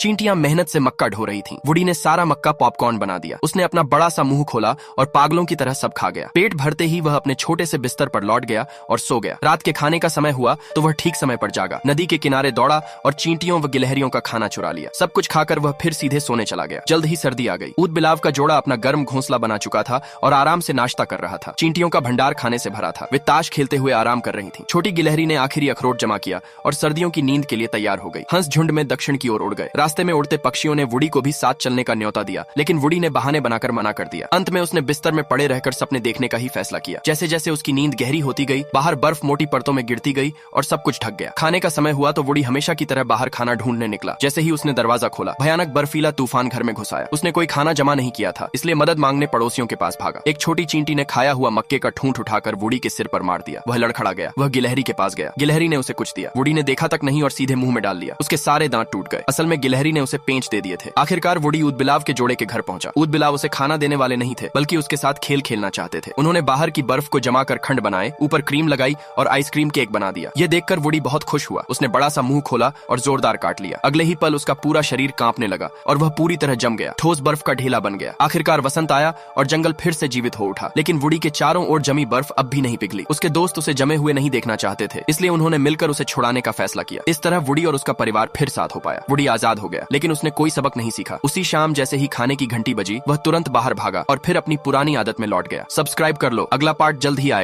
चींटियां मेहनत से मक्का ढो रही थीं। वुडी ने सारा मक्का पॉपकॉर्न बना दिया। उसने अपना बड़ा सा मुंह खोला और पागलों की तरह सब खा गया। पेट भरते ही वह अपने छोटे से बिस्तर पर लौट गया और सो गया। रात के खाने का समय हुआ तो वह ठीक समय पर जागा। नदी के किनारे दौड़ा और चींटियों व गिलहरियों का खाना चुरा लिया। सब कुछ खाकर वह फिर सीधे सोने चला गया। जल्द ही सर्दी आ गई। ऊद बिलाव का जोड़ा अपना गर्म घोंसला बना चुका था और आराम से नाश्ता कर रहा था। चींटियों का भंडार खाने से भरा था। वे ताश खेलते हुए आराम कर रही थीं। छोटी गिलहरी ने आखिरी अखरोट जमा किया और सर्दियों की नींद के लिए तैयार हो गई। हंस झुंड में दक्षिण की ओर उड़ गए। रास्ते में उड़ते पक्षियों ने वुडी को भी साथ चलने का न्योता दिया, लेकिन वुडी ने बहाने बनाकर मना कर दिया। अंत में उसने बिस्तर में पड़े रहकर सपने देखने का ही फैसला किया। जैसे जैसे उसकी नींद गहरी होती गई, बाहर बर्फ मोटी परतों में गिरती गई और सब कुछ ढक गया। खाने का समय हुआ तो वुडी हमेशा की तरह बाहर खाना ढूंढने निकला। जैसे ही उसने दरवाजा खोला, भयानक बर्फीला तूफान घर में घुस आया। उसने कोई खाना जमा नहीं किया था, इसलिए मदद मांगने पड़ोसियों के पास भागा। एक छोटी चींटी ने खाया हुआ मक्के का ठूंठ उठाकर वुडी के सिर पर मार दिया। वह लड़खड़ा गया। वह गिलहरी के पास गया। गिलहरी ने उसे कुछ दिया। वुडी ने देखा तक नहीं और सीधे मुंह में डाल लिया। उसके सारे दांत टूट गए। असल में गिलहरी ने उसे पेंच दे दिए थे। आखिरकार वुडी ऊद बिलाव के जोड़े के घर पहुंचा। ऊद बिलाव उसे खाना देने वाले नहीं थे, बल्कि उसके साथ खेल खेलना चाहते थे। उन्होंने बाहर की बर्फ को जमा कर खंड बनाए, ऊपर क्रीम लगाई और आइसक्रीम केक बना दिया। यह देखकर वुडी बहुत खुश हुआ। उसने बड़ा सा मुंह खोला और जोरदार काट लिया। अगले ही पल उसका पूरा शरीर कांपने लगा और वह पूरी तरह जम गया। ठोस बर्फ का ढेला बन गया। आखिरकार वसंत आया और जंगल फिर से जीवित हो उठा, लेकिन वुडी के चारों ओर जमी बर्फ अब भी नहीं पिघली। उसके दोस्त उसे जमे हुए नहीं देखना चाहते थे, इसलिए उन्होंने मिलकर उसे छुड़ाने का फैसला किया। इस तरह वुडी और उसका परिवार फिर साथ हो पाया। वुडी आजाद हो गया, लेकिन उसने कोई सबक नहीं सीखा। उसी शाम जैसे ही खाने की घंटी बजी, वह तुरंत बाहर भागा और फिर अपनी पुरानी आदत में लौट गया। सब्सक्राइब कर लो, अगला पार्ट जल्द ही आएगा।